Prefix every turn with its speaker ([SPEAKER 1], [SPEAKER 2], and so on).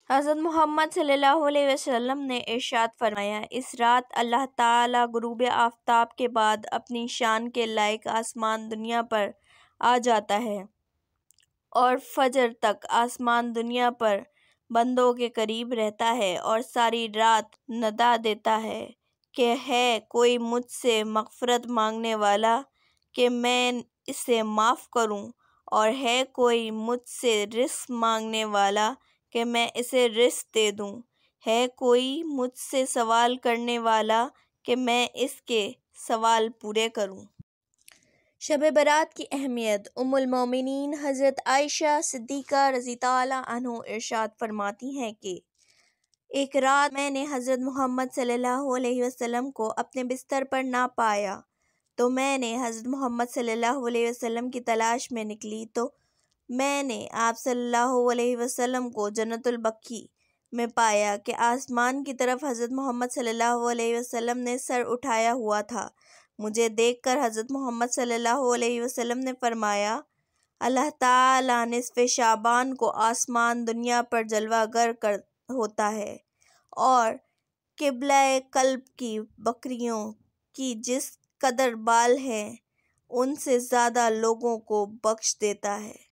[SPEAKER 1] حضرت محمد صلی اللہ علیہ وسلم نے ارشاد فرمایا، اس رات اللہ تعالیٰ غروب آفتاب کے بعد اپنی شان کے لائق آسمان دنیا پر آ جاتا ہے اور فجر تک آسمان دنیا پر بندوں کے قریب رہتا ہے اور ساری رات ندا دیتا ہے کہ ہے کوئی مجھ سے مغفرت مانگنے والا کہ میں اسے معاف کروں، اور ہے کوئی مجھ سے رزق مانگنے والا کہ میں اسے رزق دے دوں، ہے کوئی مجھ سے سوال کرنے والا کہ میں اس کے سوال پورے کروں۔ شب برات کی اہمیت۔ ام المومنین حضرت عائشہ صدیقہ رضی اللہ عنہا ارشاد فرماتی ہیں کہ ایک رات میں نے حضرت محمد صلی اللہ علیہ وسلم کو اپنے بستر پر نہ پایا تو میں نے حضرت محمد صلی اللہ علیہ وسلم کی تلاش میں نکلی تو میں نے آپ صلی اللہ علیہ وسلم کو جنت البقیع میں پایا کہ آسمان کی طرف حضرت محمد صلی اللہ علیہ وسلم نے سر اٹھایا ہوا تھا۔ مجھے دیکھ کر حضرت محمد صلی اللہ علیہ وسلم نے فرمایا، اللہ تعالیٰ نصف شعبان کو آسمان دنیا پر جلوہ گر ہوتا ہے اور قبلہ قلب کی بکریوں کی جس قدر بال ہیں ان سے زیادہ لوگوں کو بخش دیتا ہے۔